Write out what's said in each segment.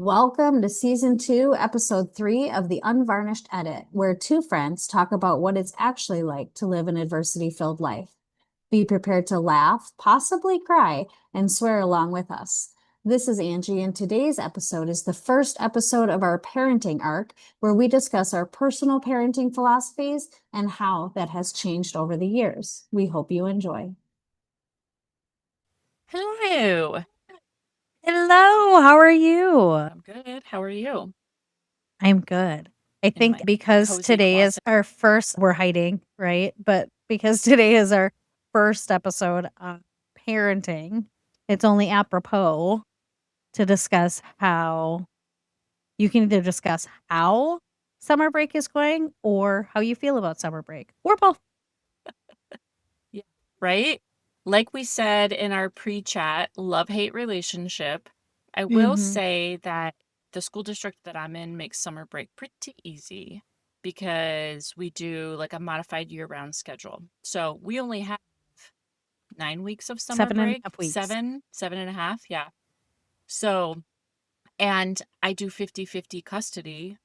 Welcome to Season 2, Episode 3 of the Unvarnished Edit, where two friends talk about what it's actually like to live an adversity-filled life. Be prepared to laugh, possibly cry, and swear along with us. This is Angie, and today's episode is the first episode of our parenting arc, where we discuss our personal parenting philosophies and how that has changed over the years. We hope you enjoy. Hello. Hello, how are you? I'm good. How are you? I'm good. I In think my because cozy today is closet. our first, we're hiding, right? But because today is our first episode on parenting, it's only apropos to discuss how you can either discuss how summer break is going or how you feel about summer break or both. Yeah. Right? Like we said in our pre-chat, love-hate relationship. I will Mm-hmm. say that the school district that I'm in makes summer break pretty easy because we do like a modified year-round schedule. So we only have 9 weeks of summer Seven and a break, half weeks. seven and a half. Yeah. So, and I do 50-50 custody.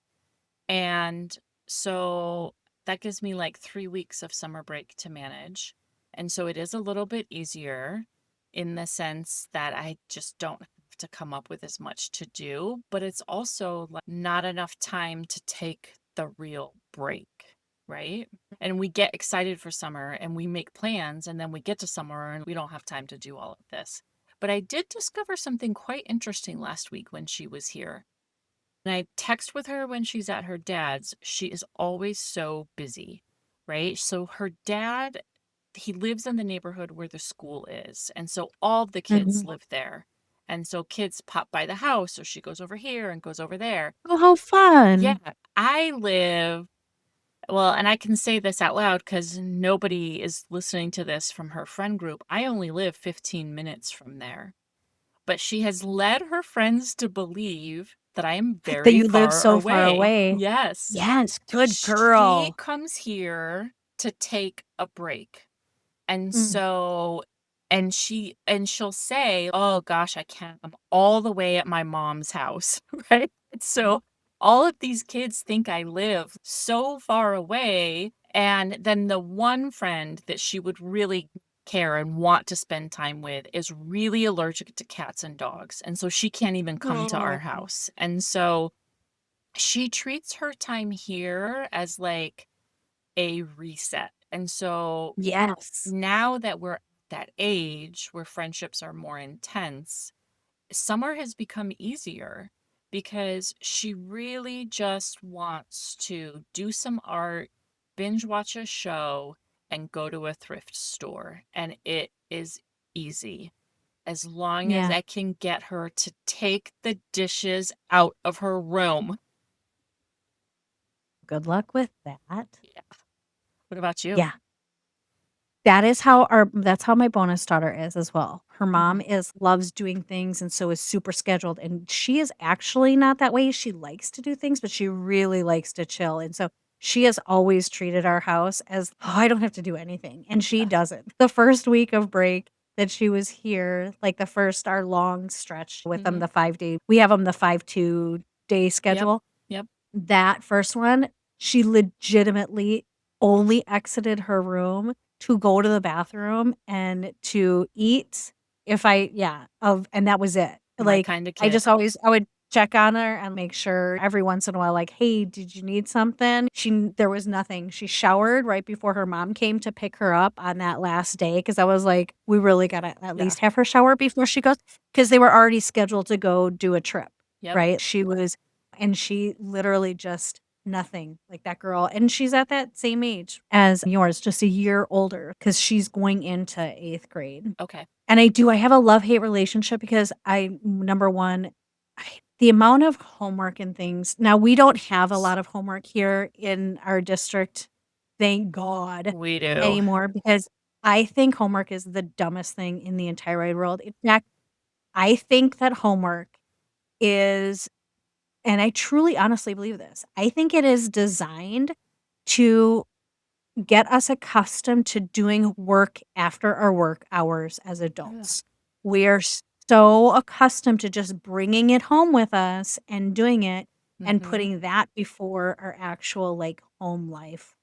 And so that gives me like 3 weeks of summer break to manage. And so it is a little bit easier in the sense that I just don't have to come up with as much to do, but it's also like not enough time to take the real break, right? And we get excited for summer and we make plans, and then we get to summer and we don't have time to do all of this. But I did discover something quite interesting last week when she was here. And I text with her when she's at her dad's. She is always so busy, right? So her dad, he lives in the neighborhood where the school is. And so all the kids Mm-hmm. live there. And so kids pop by the house, or she goes over here and goes over there. Oh, how Yeah, fun. I live, well, and I can say this out loud because nobody is listening to this from her friend group. I only live 15 minutes from there. But she has led her friends to believe that I am That very you live far so far away. away. Yes. Yes, good She girl. comes here to take a break. And Mm. so and she'll say, "Oh gosh, I can't. I'm all the way at my mom's house." Right? So all of these kids think I live so far away, and then the one friend that she would really care and want to spend time with is really allergic to cats and dogs, and so she can't even come to our Oh. house. And so she treats her time here as like a reset. And so Yes. now that we're at that age where friendships are more intense, summer has become easier because she really just wants to do some art, binge watch a show, and go to a thrift store. And it is easy as long as Yeah. I can get her to take the dishes out of her room. Good luck with that. Yeah. What about you? Yeah. That's how my bonus daughter is as well. Her mom Mhm. is loves doing things and so is super scheduled, and she is actually not that way. She likes to do things, but she really likes to chill. And so she has always treated our house as, "Oh, I don't have to do anything." And she doesn't. The first week of break that she was here, like the first our long stretch with them, Mhm. the 5 day, we have them the 5-2 day Yep. schedule. Yep. That first one, she legitimately only exited her room to go to the bathroom and to eat if I yeah, of and that was it. My Like, kind of kid. I would check on her and make sure every once in a while, like, "Hey, did you need something?" There was nothing. She showered right before her mom came to pick her up on that last day because I was like, "We really gotta at Yeah. least have her shower before she goes," because they were already scheduled to go do a trip, Yep. right? She literally just nothing, like that girl, and she's at that same age as yours, just a year older, because she's going into 8th grade. Okay. And I have a love-hate relationship because number 1, the amount of homework and things now, we don't have a lot of homework here in our district, thank God, We do. anymore, because I think homework is the dumbest thing in the entire wide world. In fact, I think that homework is and I truly honestly believe this. I think it is designed to get us accustomed to doing work after our work hours as Ugh. adults. We are so accustomed to just bringing it home with us and doing it and Mhm. putting that before our actual, like, home life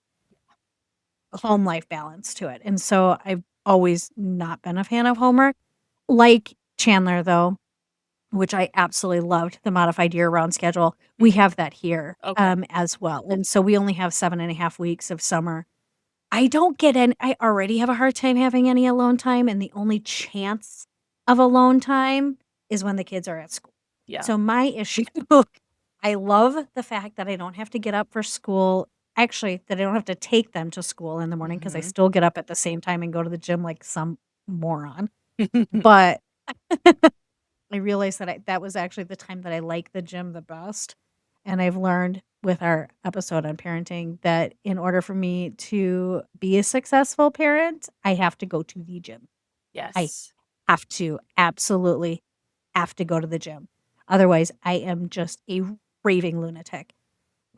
balance to it, and so I've always not been a fan of homework. Like Chandler, though, which I absolutely loved, the modified year-round schedule, we Mhm. have that here, Okay. as well, and so we only have 7.5 weeks of summer. I don't get any I already have a hard time having any alone time, and the only chance of alone time is when the kids are at school. Yeah. So my issue I love the fact that I don't have to get up for school actually, that I don't have to take them to school in the morning because I Mhm. still get up at the same time and go to the gym like some moron. But I realized that that was actually the time that I like the gym the best, and I've learned with our episode on parenting that in order for me to be a successful parent, I have to go to the gym. I Yes. have to absolutely have to go to the gym. Otherwise, I am just a raving lunatic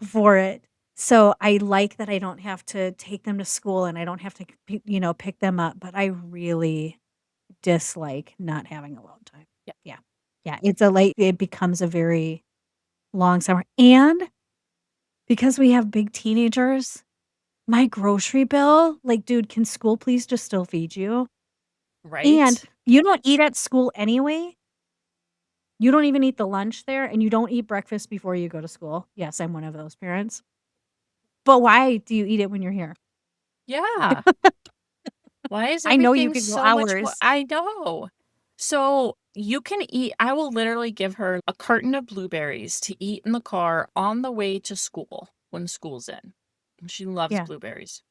for it. So I like that I don't have to take them to school and I don't have to, pick them up, but I really dislike not having alone time. Yeah. Yeah. Yeah, it becomes a very long summer, and because we have big teenagers, my grocery bill, like, dude, can school please just still feed you? And Right? you don't eat at school anyway. You don't even eat the lunch there, and you don't eat breakfast before you go to school. Yes, I'm one of those parents. But why do you eat it when you're here? Yeah. Why is I know you everything could go so much more hours. I know. So, you can eat I will literally give her a carton of blueberries to eat in the car on the way to school when school's in. She loves Yeah. blueberries.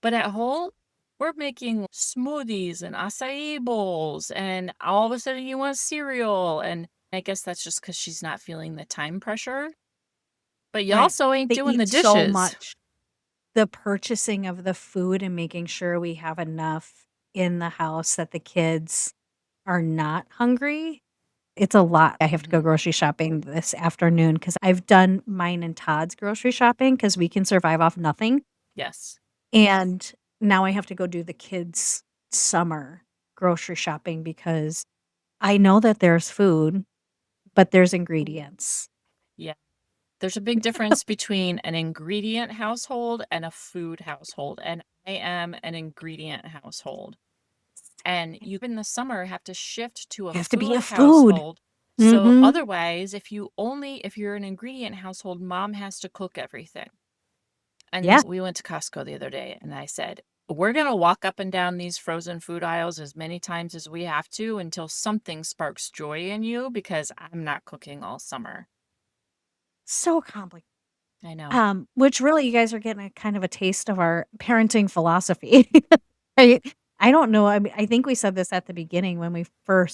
But at home, we're making smoothies and acai bowls, and all of a sudden you want cereal, and I guess that's just because she's not feeling the time pressure. But you Right. also ain't They doing eat the so dishes. much. The purchasing of the food and making sure we have enough in the house that the kids are not hungry, it's a lot. I have to go Mhm. grocery shopping this afternoon because 'cause I've done mine and Todd's grocery shopping because we can survive off nothing, Yes. and now I have to go do the kids' summer grocery shopping because I know that there's food, but there's ingredients. Yeah. There's a big difference between an ingredient household and a food household, and I am an ingredient household. And you in the summer have to shift to a Have to be food a food. household. So Mhm. otherwise, if you're an ingredient household, mom has to cook everything. And Yeah. we went to Costco the other day and I said, we're going to walk up and down these frozen food aisles as many times as we have to until something sparks joy in you because I'm not cooking all summer. So complicated. I know. Which really you guys are getting a kind of a taste of our parenting philosophy. I I don't know, I mean, I think we said this at the beginning when we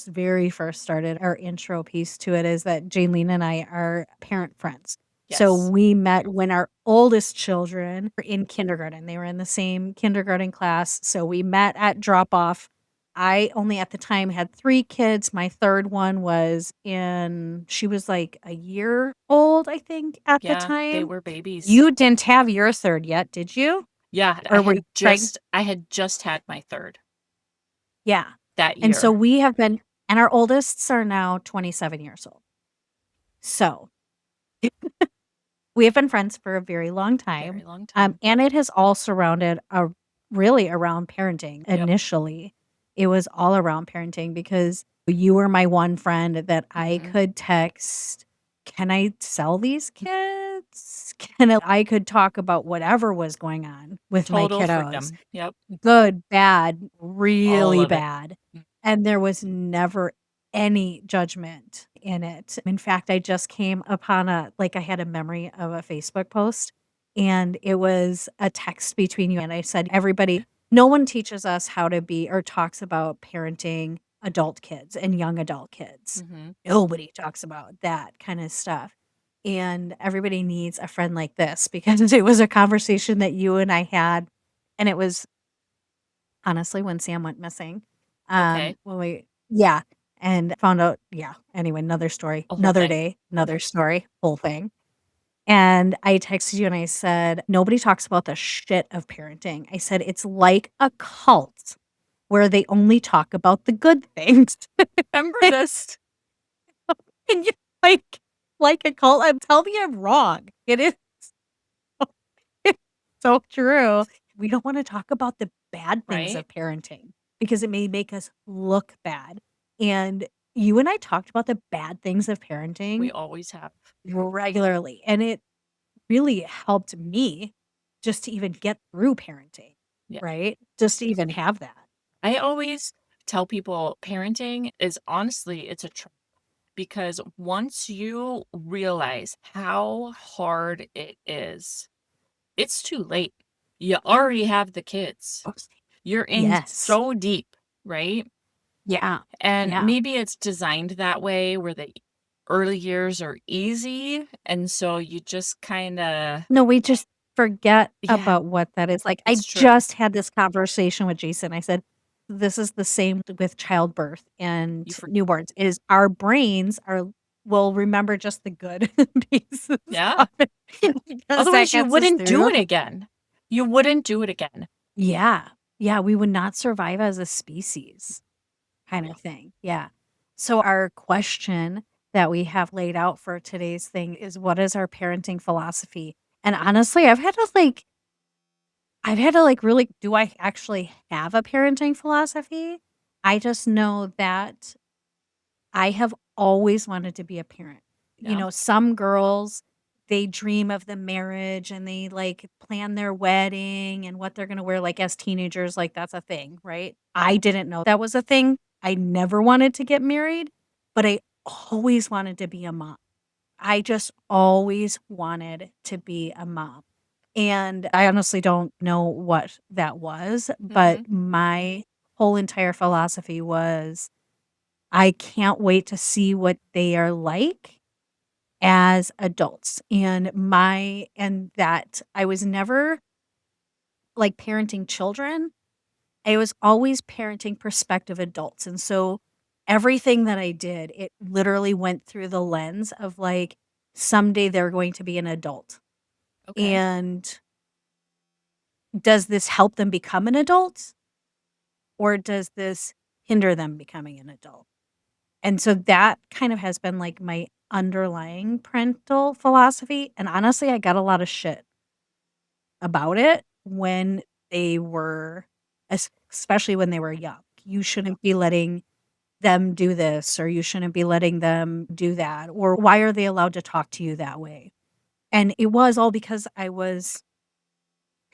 very first started our intro piece to it is that Jaelene and I are parent friends. So Yes. we met when our oldest children were in kindergarten. They were in the same kindergarten class, so we met at drop off. I only at the time had 3 kids. My 3rd one she was like a year old, I think, at the Yeah, they time. were babies. You didn't have your 3rd yet, did you? Yeah, Or were you pregnant? I had just had my third Yeah. that And so year. we have been and our oldest are now 27 years old. So, we have been friends for a very long time, Very long time. and it has all surrounded really around parenting Yep. initially. It was all around parenting because you were my one friend that I Mhm. could text, "Can I sell these kids?" I could talk about whatever was going on with my Total kiddos. freedom. Yep. Good, bad, All really of it. bad, Mm. and there was never any judgment in it. In fact, I just came upon I had a memory of a Facebook post, and it was a text between you and I said, "Everybody no one teaches us how to be or talks about parenting adult kids and young adult kids. Mhm. Nobody talks about that kinda stuff, and everybody needs a friend like this," because it was a conversation that you and I had, and it was honestly, when Sam went missing, Okay. when we yeah, and found out anyway, another story, A whole another thing. day, another story, whole thing, and I texted you and I said, "Nobody talks about the shit of parenting." I said, "It's like a cult where they only talk about the good things. Remember this? And you like a cult. Tell me I'm wrong. It is it's so true. We don't want to talk about the bad things Right? of parenting because it may make us look bad. And you and I talked about the bad things of parenting We always have. regularly. And it really helped me just to even get through parenting, Yeah. right? Just to even have that. I always tell people parenting is honestly, it's a trap because once you realize how hard it is, it's too late. You already have the kids. You're in Yes. so deep, right? Yeah. And Yeah. maybe it's designed that way where the early years are easy. And so you just kind of, No, we just forget yeah, about what that is. Like, I it's true. just had this conversation with Jason. I said, "This is the same with childbirth and You for, newborns, is our brains will remember just the good pieces yeah. of it because that Otherwise, you gets us wouldn't do through." it again. You wouldn't do it again. Yeah. Yeah, we would not survive as a species kind of thing. Yeah. So our question that we have laid out for today's thing is, what is our parenting philosophy? And honestly, I've had to really, do I actually have a parenting philosophy? I just know that I have always wanted to be a parent. You Yeah. know, some girls, they dream of the marriage and they like plan their wedding and what they're going to wear like as teenagers. Like, that's a thing, right? I didn't know that was a thing. I never wanted to get married, but I always wanted to be a mom. I just always wanted to be a mom. And I honestly don't know what that was, but Mm-hmm. my whole entire philosophy was, I can't wait to see what they are like as adults. And that I was never like parenting children. I was always parenting prospective adults. And so everything that I did, it literally went through the lens of like, someday they're going to be an adult. Okay. And does this help them become an adult, or does this hinder them becoming an adult? And so that kind of has been like my underlying parental philosophy. And honestly, I got a lot of shit about it when they were, especially when they were young. You shouldn't be letting them do this, or you shouldn't be letting them do that, or why are they allowed to talk to you that way? And it was all because I was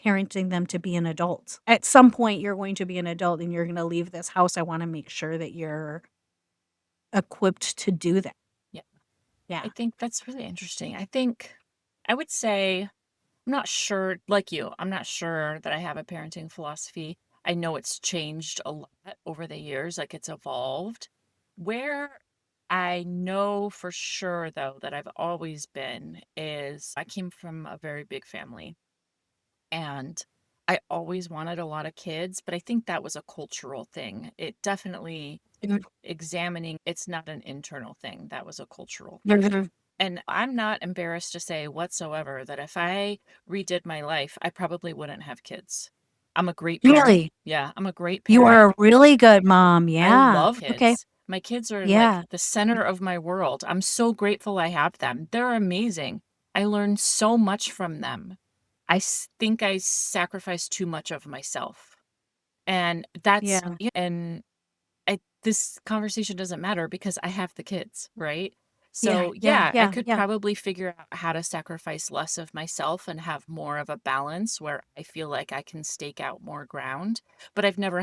parenting them to be an adult. At some point, you're going to be an adult and you're going to leave this house. I want to make sure that you're equipped to do that. Yeah. Yeah. I think that's really interesting. I would say, I'm not sure, like you, I'm not sure that I have a parenting philosophy. I know it's changed a lot over the years, like it's evolved. Where I know for sure, though, that I've always been is I came from a very big family and I always wanted a lot of kids, but I think that was a cultural thing. It definitely examining, it's not an internal thing. That was a cultural thing. And I'm not embarrassed to say whatsoever that if I redid my life, I probably wouldn't have kids. I'm a great parent. Really? Yeah, I'm a great You parent. are a really good mom. I Yeah. love Okay. kids. My kids are like Yeah. the center of my world. I'm so grateful I have them. They're amazing. I learn so much from them. Think I sacrifice too much of myself. And that's, Yeah. and this conversation doesn't matter because I have the kids, right? Yeah. So, Yeah. yeah, I Yeah. could Yeah. probably figure out how to sacrifice less of myself and have more of a balance where I feel like I can stake out more ground. But I've never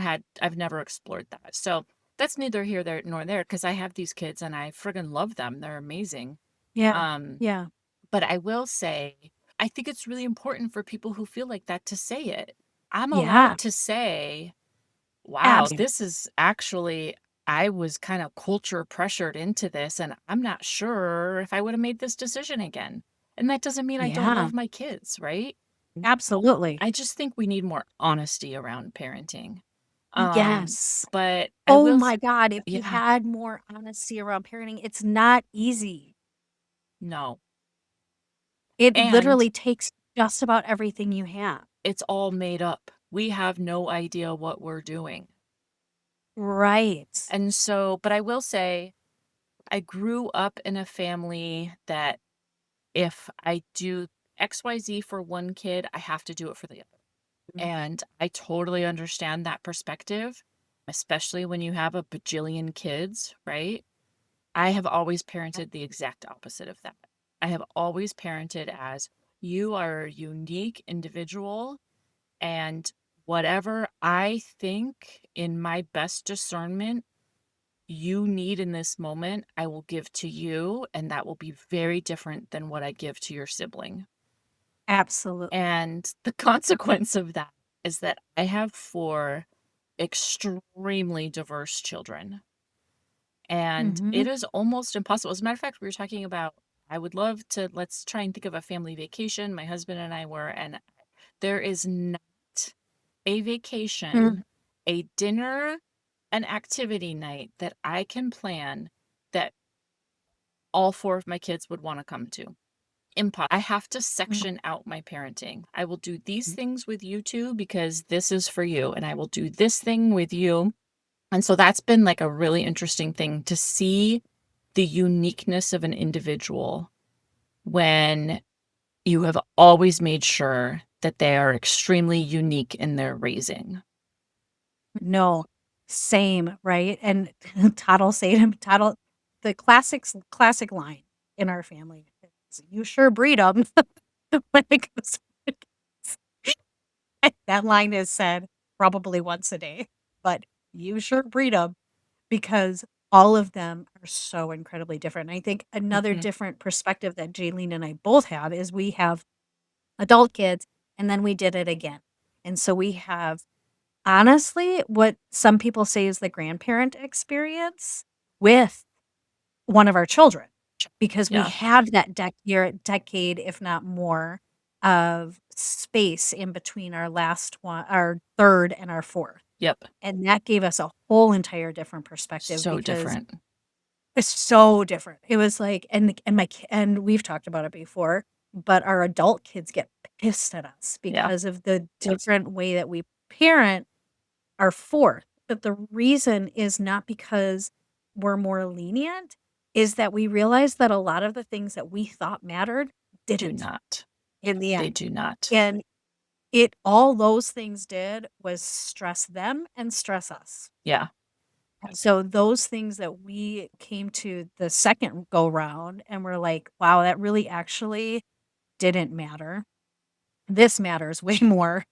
explored that. So, that's neither here nor there because I have these kids and I friggin' love them. They're amazing. Yeah. Um, Yeah. but I will say, I think it's really important for people who feel like that to say it. I'm Yeah. allowed to say, wow, Absolutely. this is actually, I was kind of culture pressured into this, and I'm not sure if I would have made this decision again. And that doesn't mean I don't Yeah. love my kids, right? Absolutely. I just think we need more honesty around parenting. Yes. But I Oh will, my God. If we yeah, had more honesty around parenting, it's not easy. no. It And literally takes just about everything you have. it's all made up. We have no idea what we're doing. Right. And so, but I will say, I grew up in a family that if I do XYZ for one kid, I have to do it for the other. And I totally understand that perspective, especially when you have a bajillion kids, right? I have always parented the exact opposite of that. I have always parented as you are a unique individual, and whatever I think in my best discernment you need in this moment, I will give to you, and that will be very different than what I give to your sibling. Absolutely. And the consequence of that is that I have 4 extremely diverse children, and Mhm. it is almost impossible. As a matter of fact, we were talking about I would love to let's try and think of a family vacation. My husband and I were, and there is not a Mm. vacation, a dinner, an activity night that I can plan that all 4 of my kids would wanna come to. I have to Mm. section out my parenting. I will do these things with you 2 because this is for you, and I will do this thing with you. And so that's been, like, a really interesting thing to see the uniqueness of an individual when you have always made sure that they are extremely unique in their raising. No, same, right? And Todd'll say to him, Todd'll the classic line in our family is, "You sure breed 'em," when it comes to kids. That line is said probably once a day, but "You sure breed 'em," because all of them are so incredibly different. I think another Mhm. different perspective that Jaylene and I both have is we have adult kids, and then we did it again. And so we have honestly, what some people say is the grandparent experience with one of our children, because we Yeah. have that decade, if not more, of space in between our 3rd and our 4th, Yep. and that gave us a whole entire different perspective So because different. it's so different. It was like and we've talked about it before, but our adult kids get pissed at us Yeah. because of the different way that we parent our 4th, but the reason is not because we're more lenient, is that we realized that a lot of the things that we thought mattered Do didn't not. in the They end. do not. And it all those things did was stress them and stress us. Yeah. So those things that we came to the second go round and we're like, "Wow, that really actually didn't matter. This matters way more.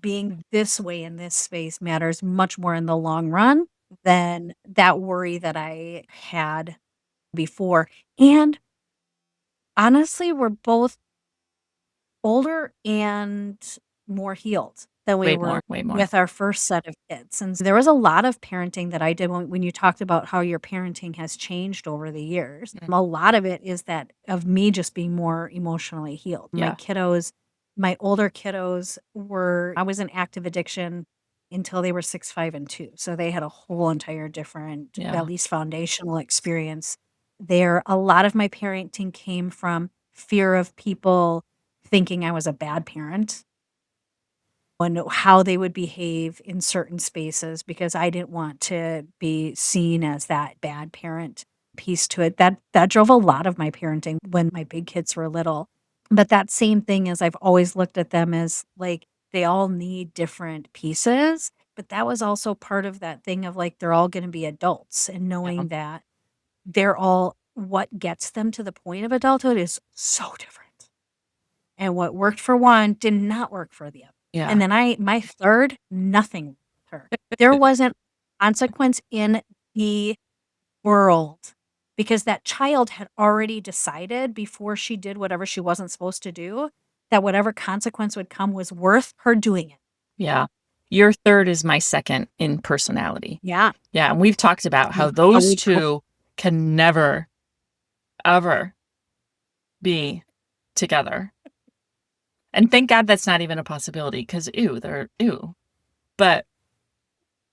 Being this way in this space matters much more in the long run than that worry that I had before." And honestly, we're both older and more healed than we Way were more, way more. with our first set of kids. And so there was a lot of parenting that I did when you talked about how your parenting has changed over the years. Mm. A lot of it is that of me just being more emotionally healed. Yeah. My older kiddos I was in active addiction until they were 6, 5, and 2. So they had a whole entire different, Yeah. at least foundational experience there. A lot of my parenting came from fear of people thinking I was a bad parent and how they would behave in certain spaces because I didn't want to be seen as that bad parent piece to it. That drove a lot of my parenting when my big kids were little. But that same thing is I've always looked at them as like they all need different pieces. But that was also part of that thing of like they're all going to be adults and Yeah. knowing that they're all what gets them to the point of adulthood is so different. And what worked for one did not work for the other. And Yeah. then my 3rd, nothing with her. There wasn't consequence in the world because that child had already decided before she did whatever she wasn't supposed to do, that whatever consequence would come was worth her doing it. Yeah. Your 3rd is my 2nd in personality. Yeah. Yeah, and we've talked about how Oh, those we to 2 can never, ever be together. And thank God that's not even a possibility because ew, they're ew. But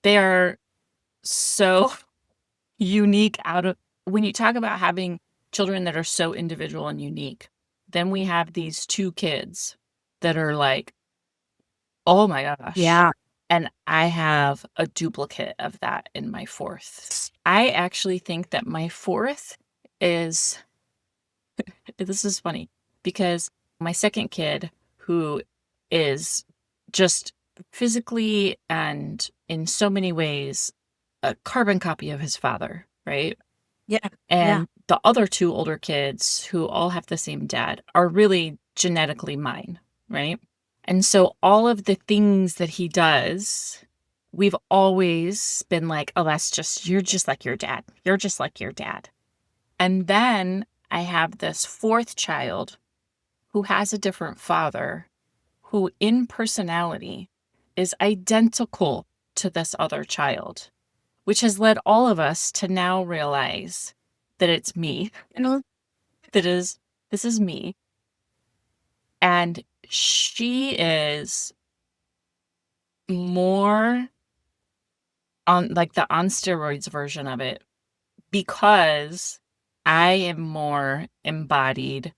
they are so unique out of when you talk about having children that are so individual and unique, then we have these 2 kids that are like, oh my gosh, Yeah. And I have a duplicate of that in my fourth. I actually think that my fourth is, this is funny because my second kid, who is just physically and in so many ways a carbon copy of his father, right? Yeah. Yeah. And the other two older kids, who all have the same dad, are really genetically mine, right? And so all of the things that he does, we've always been like, oh, you're just like your dad. You're just like your dad. And then I have this fourth child who has a different father, who in personality is identical to this other child, which has led all of us to now realize that it's me. This is me. And she is more on like the on steroids version of it, because I am more embodied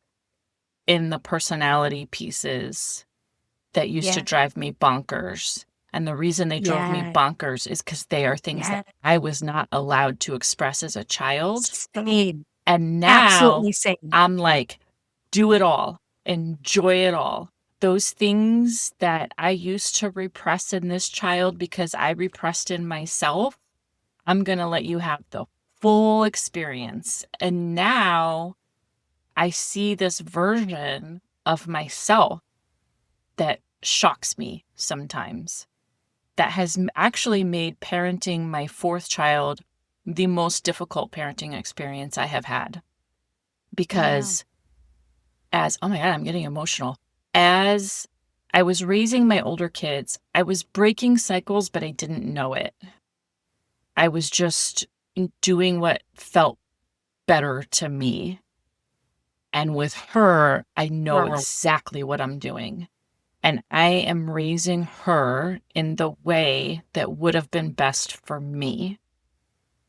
in the personality pieces that used to Yeah. drive me bonkers. And the reason they drove me Yeah. bonkers is because they are things Yeah. that I was not allowed to express as a child. Same. And now Absolutely same. I'm like, do it all, enjoy it all. Those things that I used to repress in this child because I repressed in myself, I'm going to let you have the full experience. And now I see this version of myself that shocks me sometimes, that has actually made parenting my fourth child the most difficult parenting experience I have had. Yeah. Because oh my God, I'm getting emotional. As I was raising my older kids, I was breaking cycles, but I didn't know it. I was just doing what felt better to me. And with her, I know exactly what I'm doing. And I am raising her in the way that would have been best for me.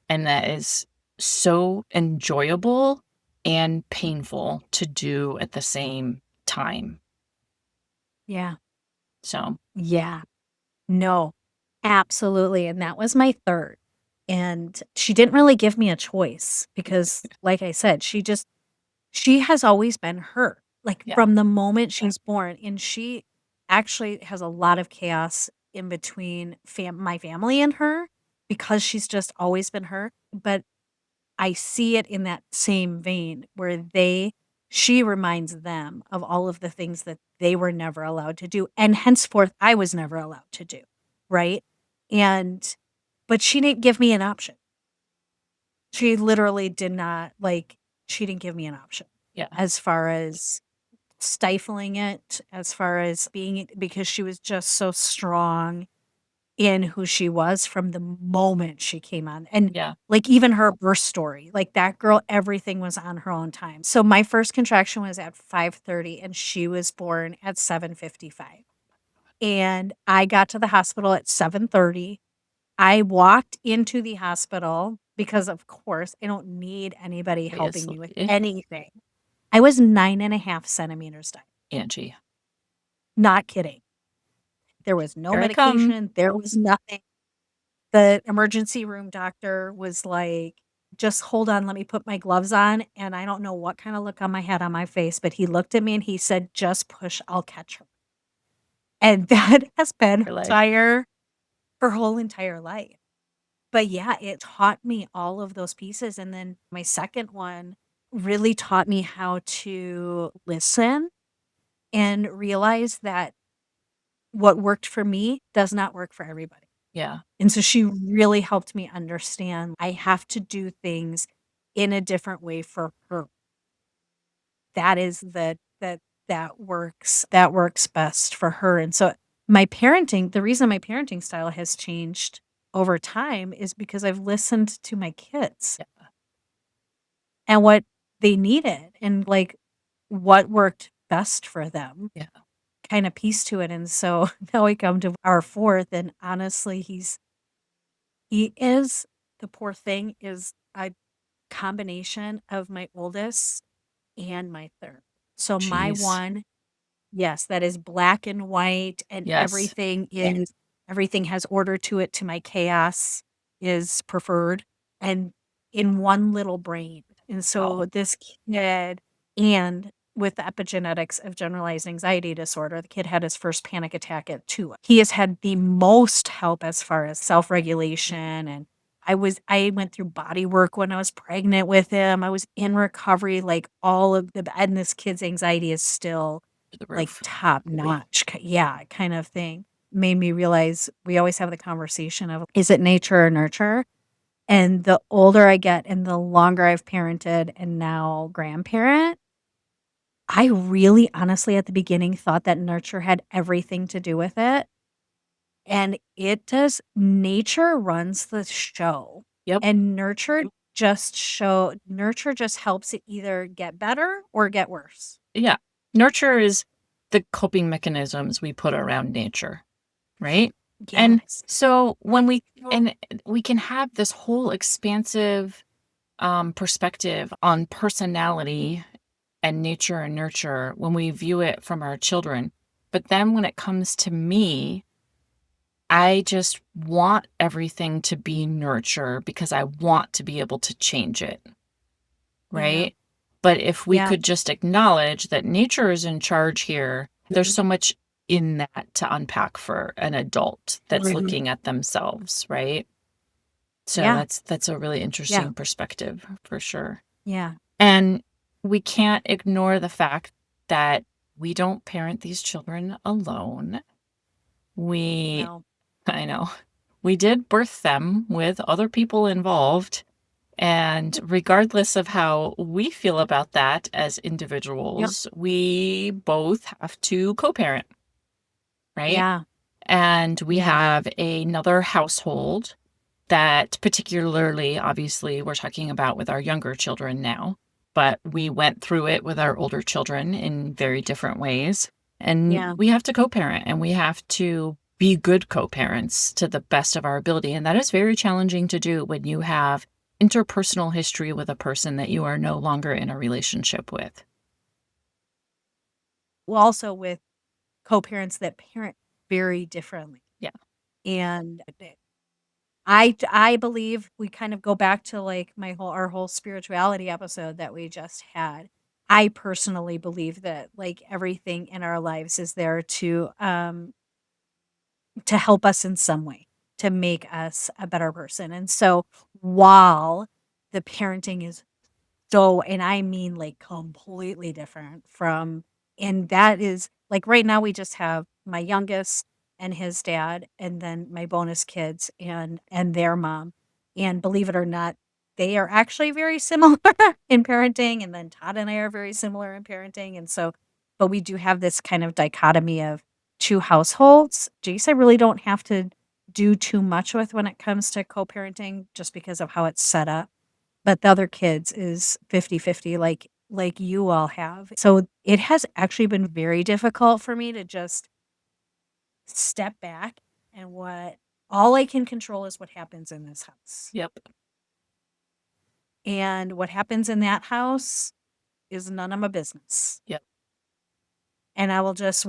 And that is so enjoyable and painful to do at the same time. Yeah. So, Yeah. No, absolutely. And that was my third. And she didn't really give me a choice because, like I said, she has always been her, like yeah, from the moment she was born. And she actually has a lot of chaos in between my family and her because she's just always been her. But I see it in that same vein where she reminds them of all of the things that they were never allowed to do, and henceforth I was never allowed to do, right? And but she didn't give me an option. She literally did not, like, she didn't give me an option yeah, as far as stifling it, as far as being, because she was just so strong in who she was from the moment she came on. And yeah. like even her birth story, like that girl, everything was on her own time. So my first contraction was at 5:30 and she was born at 7:55. And I got to the hospital at 7:30. I walked into the hospital because of course I don't need anybody helping me with Obviously. anything. I was 9.5 centimeters dilated. Angie, Not kidding. There was no here I come. medication. There was nothing. The emergency room doctor was like, "Just hold on, let me put my gloves on," and I don't know what kinda look on my had on my face, but he looked at me and he said, "Just push, I'll catch her." And that has been Your life. her whole entire life. But yeah, it taught me all of those pieces, and then my second one really taught me how to listen and realize that what worked for me does not work for everybody. Yeah, And so she really helped me understand I have to do things in a different way for her. That is that works best for her. And so the reason my parenting style has changed over time is because I've listened to my kids yeah, and what they needed and like what worked best for them. yeah, Kind of piece to it. And so now we come to our fourth, and honestly, he is the poor thing is a combination of my oldest and my third. So my jeez. one, yes, that is black and white and Yes. everything has order to it, to my chaos is preferred, and in one little brain. And so Wow. this kid, and with the epigenetics of generalized anxiety disorder, the kid had his first panic attack at 2. He has had the most help as far as self-regulation, and I went through body work when I was pregnant with him. I was in recovery, like all of the, and this kid's anxiety is still To the like roof. top notch. Yeah, kind of thing. Made me realize we always have the conversation of, is it nature or nurture? And the older I get and the longer I've parented and now grandparent, I really honestly at the beginning thought that nurture had everything to do with it. And it does. Nature runs the show. Yep. And nurture just helps it either get better or get worse. Yeah. Nurture is the coping mechanisms we put around nature, right? And Yes. so when we can have this whole expansive perspective on personality and nature and nurture when we view it from our children. But then when it comes to me, I just want everything to be nurture because I want to be able to change it, Yeah. right? But if we Yeah. could just acknowledge that nature is in charge here, there's so much in that to unpack for an adult that's looking at themselves, right? So Yeah. that's a really Yeah. interesting perspective for sure. Yeah. And we can't ignore the fact that we don't parent these children alone. We, No. I know, we did birth them with other people involved. And regardless of how we feel about that as Yep. individuals, we both have to co parent, right? Yeah. And we Yeah. have another household that, particularly, obviously, we're talking about with our younger children now, but we went through it with our older children in very different ways. And Yeah. we have to co parent and we have to be good co parents to the best of our ability. And that is very challenging to do when you have interpersonal history with a person that you are no longer in a relationship with. Well, also with co-parents that parent very differently. Yeah. And I believe we kind of go back to like our whole spirituality episode that we just had. I personally believe that like everything in our lives is there to help us in some way, to make us a better person. And so while the parenting is so, and I mean like completely different from, and that is like right now we just have my youngest and his dad and then my bonus kids and their mom. And believe it or not, they are actually very similar in parenting, and then Todd and I are very similar in parenting. And so, but we do have this kind of dichotomy of 2 households. Jace, I really don't have to do too much with when it comes to co-parenting just because of how it's set up, but the other kids is 50-50, like you all have. So it has actually been very difficult for me to just step back, and what all I can control is what happens in this house. Yep. And what happens in that house is none of my business. Yep. And I will just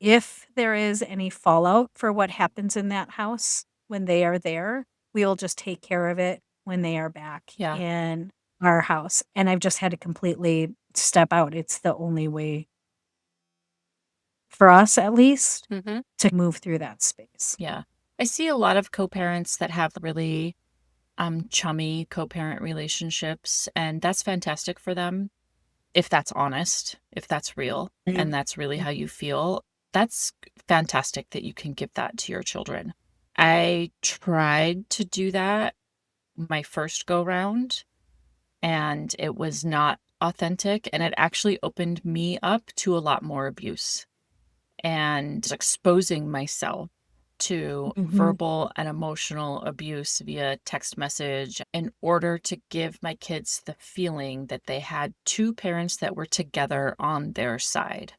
if there is any fallout for what happens in that house when they are there, we will just take care of it when they are back Yeah. in our house. And I've just had to completely step out. It's the only way for us, at least, Mm-hmm. to move through that space. Yeah. I see a lot of co parents that have really chummy co parent relationships, and that's fantastic for them. If that's honest, if that's real, and that's really how you feel, that's fantastic that you can give that to your children. I tried to do that my first go round, and it was not authentic, and it actually opened me up to a lot more abuse and exposing myself to Mhm. verbal and emotional abuse via text message in order to give my kids the feeling that they had two parents that were together on their side.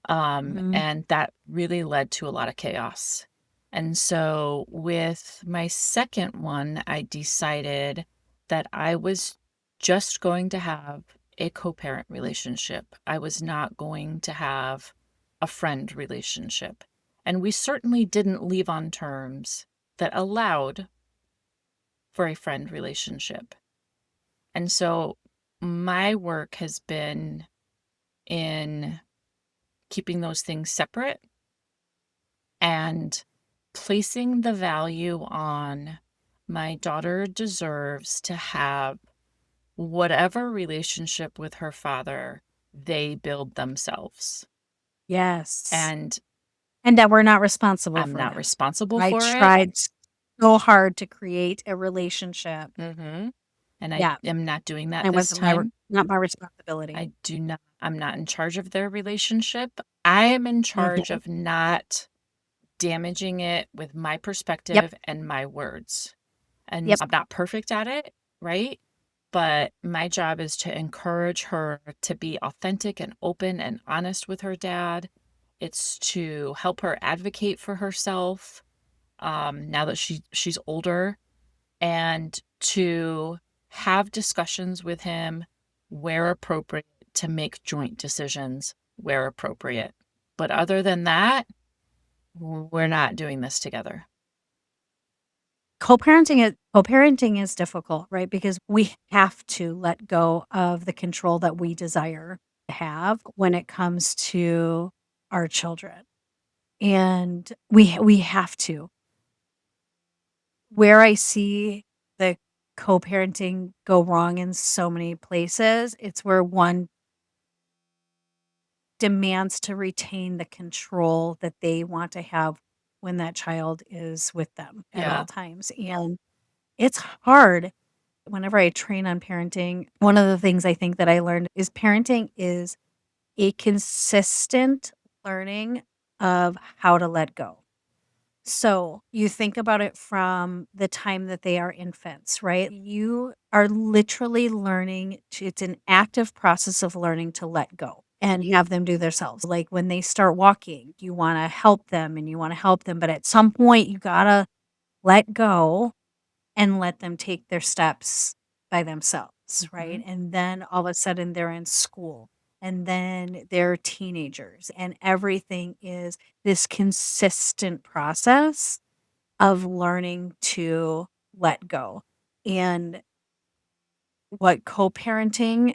Mhm. And that really led to a lot of chaos. And so with my second one, I decided that I was just going to have a co parent relationship. I was not going to have a friend relationship. And we certainly didn't leave on terms that allowed for a friend relationship. And so my work has been in keeping those things separate and placing the value on my daughter deserves to have whatever relationship with her father they build themselves. Yes. And that we're not responsible I'm for not that. responsible I for it. tried so hard to create a relationship. And I Yeah. am not doing that It this wasn't time. not my responsibility. I'm not in charge of their relationship. I am in charge of not damaging it with my perspective and my words. And I'm not perfect at it, right? But my job is to encourage her to be authentic and open and honest with her dad. It's to help her advocate for herself now that she's older, and to have discussions with him where appropriate, to make joint decisions where appropriate. But other than that, we're not doing this together. Co-parenting is difficult, right? Because we have to let go of the control that we desire to have when it comes to our children. And we have to. Where I see the co-parenting go wrong in so many places, it's where one demands to retain the control that they want to have when that child is with them at all times. And it's hard. Whenever I train on parenting, one of the things I think that I learned is parenting is a consistent learning of how to let go. So you think about it from the time that they are infants, right? You are literally learning it's an active process of learning to let go and have them do themselves. Like when they start walking, you want to help them and you want to help them. But at some point, you got to let go and let them take their steps by themselves, right? And then all of a sudden they're in school and then they're teenagers and everything is this consistent process of learning to let go. And what co-parenting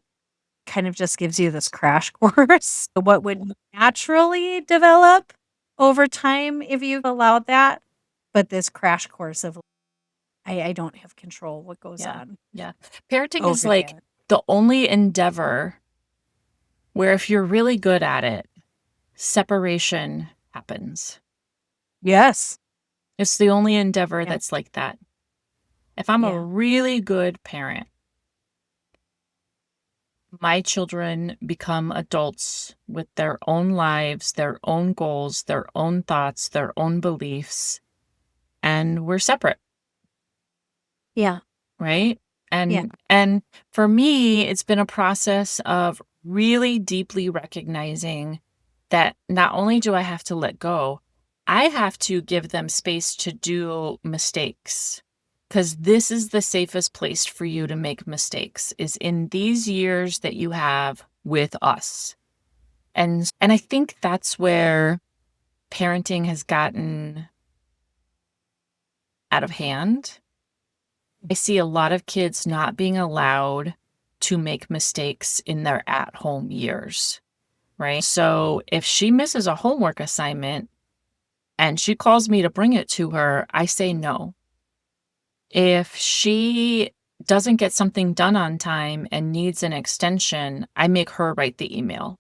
kind of just gives you this crash course, what would naturally develop over time if you allowed that, but this crash course of I don't have control what goes on. Yeah. Parenting is over like there. the only endeavor where if you're really good at it, separation happens. Yes. It's the only endeavor that's like that. If I'm a Yeah. really good parent, my children become adults with their own lives, their own goals, their own thoughts, their own beliefs, and we're separate. Yeah. Right? Yeah. And for me, it's been a process of really deeply recognizing that not only do I have to let go, I have to give them space to do mistakes. Because this is the safest place for you to make mistakes, is in these years that you have with us. And I think that's where parenting has gotten out of hand. I see a lot of kids not being allowed to make mistakes in their at-home years, right? So if she misses a homework assignment and she calls me to bring it to her, I say no. If she doesn't get something done on time and needs an extension, I make her write the email.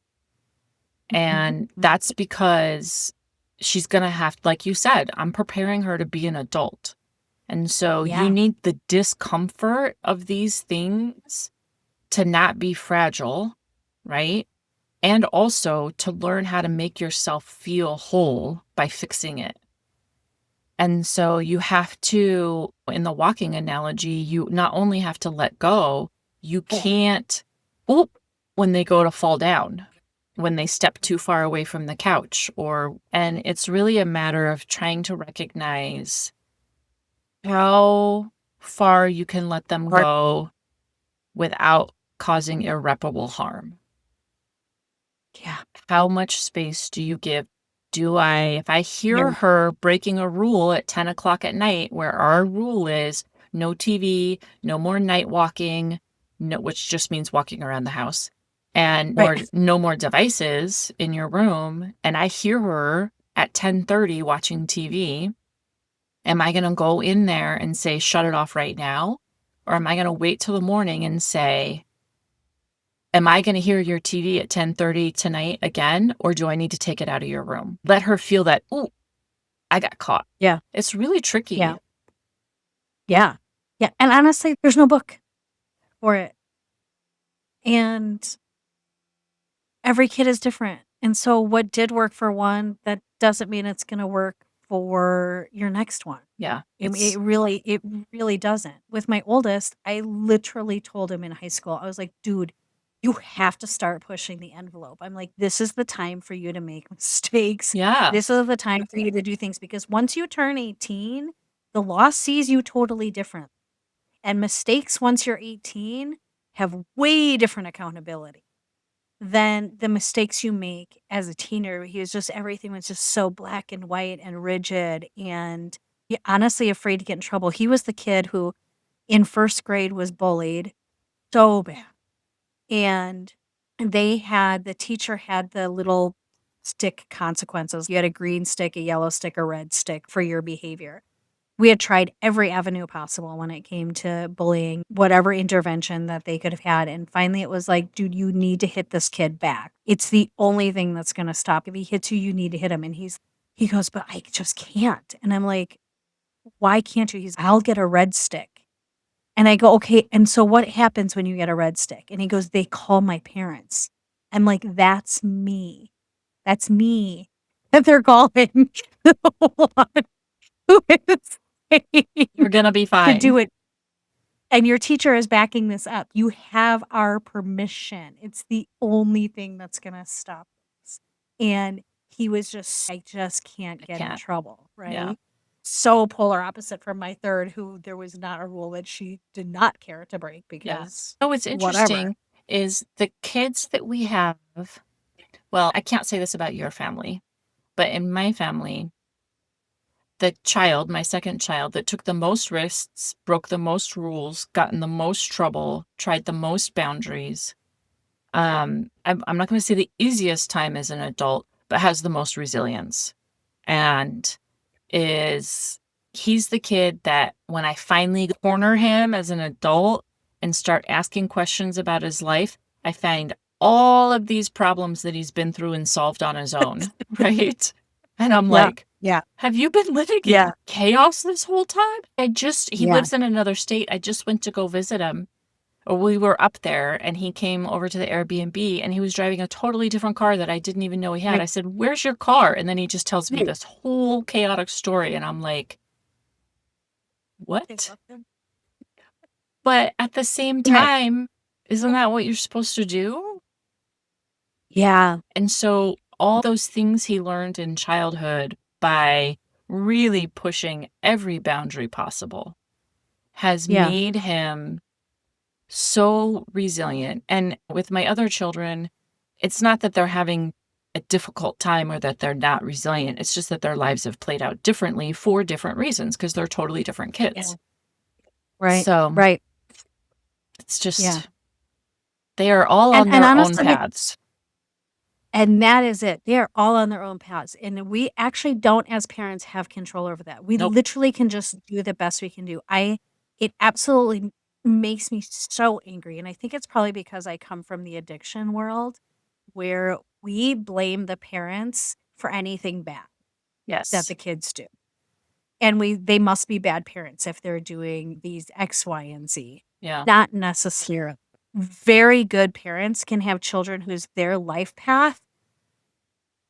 And that's because she's going to have, like you said, I'm preparing her to be an adult. And so you need the discomfort of these things to not be fragile, right? And also to learn how to make yourself feel whole by fixing it. And so you have to, in the walking analogy, you not only have to let go, you can't, when they go to fall down, when they step too far away from the couch, and it's really a matter of trying to recognize how far you can let them go without causing irreparable harm. Yeah. How much space do you give if I hear her breaking a rule at 10 o'clock at night, where our rule is no TV, no more night walking, no, which just means walking around the house, and no more devices in your room, and I hear her at 10:30 watching TV, am I going to go in there and say, shut it off right now? Or am I going to wait till the morning and say, am I going to hear your TV at 10:30 tonight again? Or do I need to take it out of your room? Let her feel that, ooh, I got caught. Yeah. It's really tricky. Yeah. Yeah. Yeah. And honestly, there's no book for it. And every kid is different. And so what did work for one, that doesn't mean it's going to work for your next one. Yeah. It really doesn't. With my oldest, I literally told him in high school, I was like, dude, you have to start pushing the envelope. I'm like, this is the time for you to make mistakes. Yeah. This is the time for you to do things, because once you turn 18, the law sees you totally different. And mistakes once you're 18 have way different accountability than the mistakes you make as a teenager. Everything was just so black and white and rigid, and honestly afraid to get in trouble. He was the kid who in first grade was bullied so bad. And the teacher had the little stick consequences. You had a green stick, a yellow stick, a red stick for your behavior. We had tried every avenue possible when it came to bullying, whatever intervention that they could have had. And finally it was like, dude, you need to hit this kid back. It's the only thing that's going to stop. If he hits you, you need to hit him. And he goes, but I just can't. And I'm like, why can't you? I'll get a red stick. And I go, okay. And so what happens when you get a red stick? And he goes, they call my parents. I'm like, that's me. That's me that they're calling. Who is You're going to be fine. to do it. And your teacher is backing this up. You have our permission. It's the only thing that's going to stop this. And he was just, I just can't get in trouble. Right. Yeah. So polar opposite from my third, who there was not a rule that she did not care to break because. Oh, what's interesting is the kids that we have. Well, I can't say this about your family, but in my family, the child, my second child, that took the most risks, broke the most rules, got in the most trouble, tried the most boundaries. I'm not going to say the easiest time as an adult, but has the most resilience. And he's the kid that when I finally corner him as an adult and start asking questions about his life, I find all of these problems that he's been through and solved on his own, right? And I'm like, have you been living in chaos this whole time? He lives in another state. I just went to go visit him. Or we were up there and he came over to the Airbnb and he was driving a totally different car that I didn't even know he had. I said, where's your car? And then he just tells me this whole chaotic story. And I'm like, what? But at the same time, isn't that what you're supposed to do? Yeah. And so all those things he learned in childhood by really pushing every boundary possible has made him so resilient. And with my other children, it's not that they're having a difficult time or that they're not resilient. It's just that their lives have played out differently for different reasons because they're totally different kids. Yeah. Right. So it's just, they are all on their own paths. And that is it. They are all on their own paths. And we actually don't, as parents, have control over that. We literally can just do the best we can do. It absolutely makes me so angry. And I think it's probably because I come from the addiction world where we blame the parents for anything bad that the kids do. And they must be bad parents if they're doing these X, Y, and Z. Yeah. Not necessarily. Very good parents can have children whose their life path,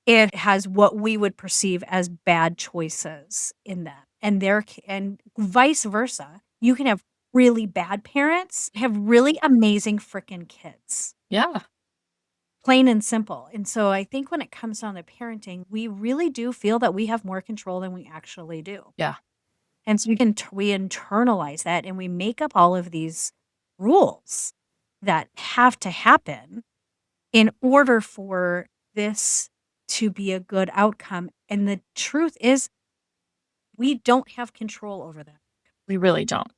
it has what we would perceive as bad choices in them. And vice versa. You can have really bad parents, have really amazing freaking kids. Yeah. Plain and simple. And so I think when it comes down to parenting, we really do feel that we have more control than we actually do. Yeah. And so we internalize that and we make up all of these rules that have to happen in order for this to be a good outcome. And the truth is, we don't have control over that. We really don't.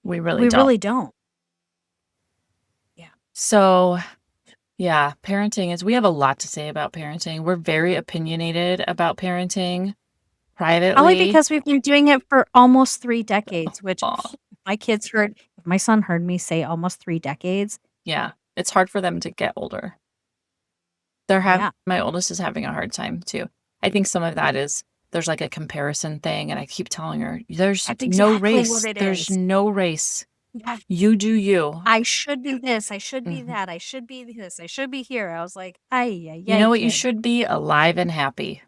We really We don't. really don't. Yeah. So, yeah, parenting is, we have a lot to say about parenting. We're very opinionated about parenting privately. Probably because we've been doing it for almost 3 decades, which Aw. if my son heard me say almost 3 decades. Yeah, it's hard for them to get older. Yeah. My oldest is having a hard time too. I think some of that is there's like a comparison thing, and I keep telling her, there's That's no exactly race. what it There's is. no race. Yeah. You do you. I should be this. I should be Mhm. that. I should be this. I should be here. I was like, ay, You know what you kid. should be? Alive and happy.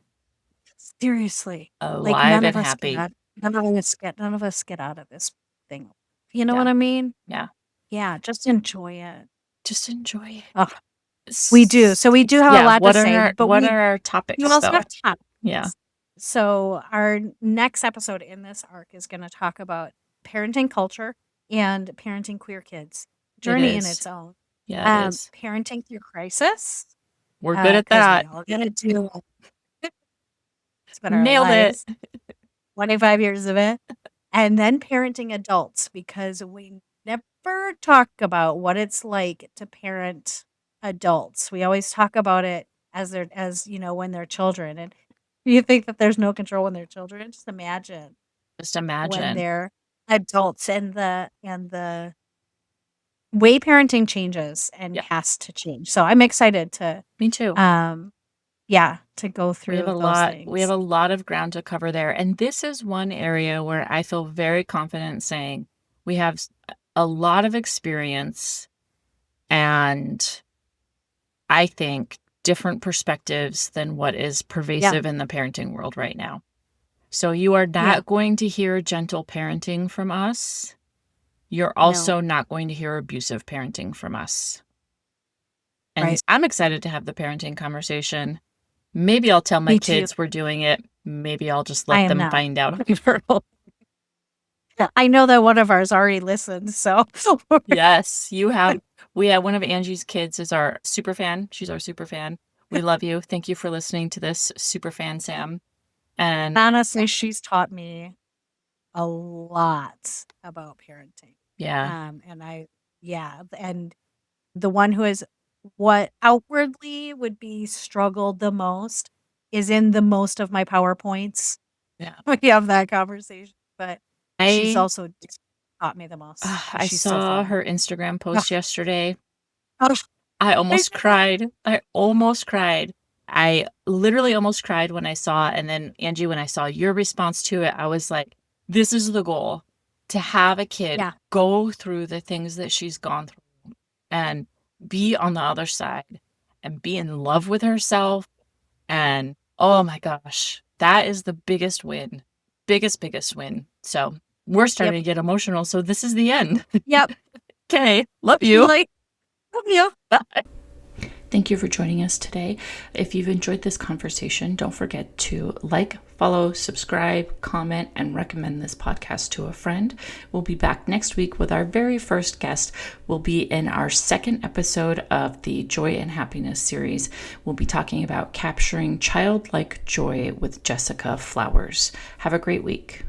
Seriously. Like Alive and happy. none of us get out of this thing. You know Yeah. what I mean? Yeah. Yeah, just enjoy it. Just enjoy it. Oh, we do. So we do have a lot to say. But what are our topics, we also though? have topics. Yeah. So our next episode in this arc is going to talk about parenting culture and parenting queer kids. Journey in is. its own. Yeah, it is. Parenting through crisis. We're good at 'cause that. we all gotta do it. It's been our Nailed lives. it. 25 years of it. And then parenting adults, because we never talk about what it's like to parent adults. We always talk about it as when they're children. And you think that there's no control when they're children. Just imagine Just when imagine. they're adults, and the way parenting changes and Yeah. has to change. So I'm excited to Me too. to go through We have a those lot. things. We have a lot of ground to cover there, and this is one area where I feel very confident saying we have a lot of experience, and I think different perspectives than what is pervasive in the parenting world right now. So you are not going to hear gentle parenting from us. You're also not going to hear abusive parenting from us. And I'm excited to have the parenting conversation. Maybe I'll tell my kids we're doing it. Maybe I'll just let them find out. I know that one of ours already listened, so. Yes, you have. We have one of Angie's kids is our super fan. She's our super fan. We love you. Thank you for listening to this, super fan Sam. And honestly, she's taught me a lot about parenting. Yeah. And the one who is what outwardly would be struggled the most is in the most of my PowerPoints. Yeah. We have that conversation, but she's also taught me the most. I saw her Instagram post yesterday. Oh, I almost cried. I literally almost cried when I saw, and then Angie, when I saw your response to it, I was like, this is the goal, to have a kid go through the things that she's gone through and be on the other side and be in love with herself. And oh my gosh, that is the biggest win. Biggest win. So we're starting to get emotional. So this is the end. Yep. Okay. Love you. Love you. Bye. Thank you for joining us today. If you've enjoyed this conversation, don't forget to like, follow, subscribe, comment, and recommend this podcast to a friend. We'll be back next week with our very first guest. We'll be in our second episode of the Joy and Happiness series. We'll be talking about capturing childlike joy with Jessica Flowers. Have a great week.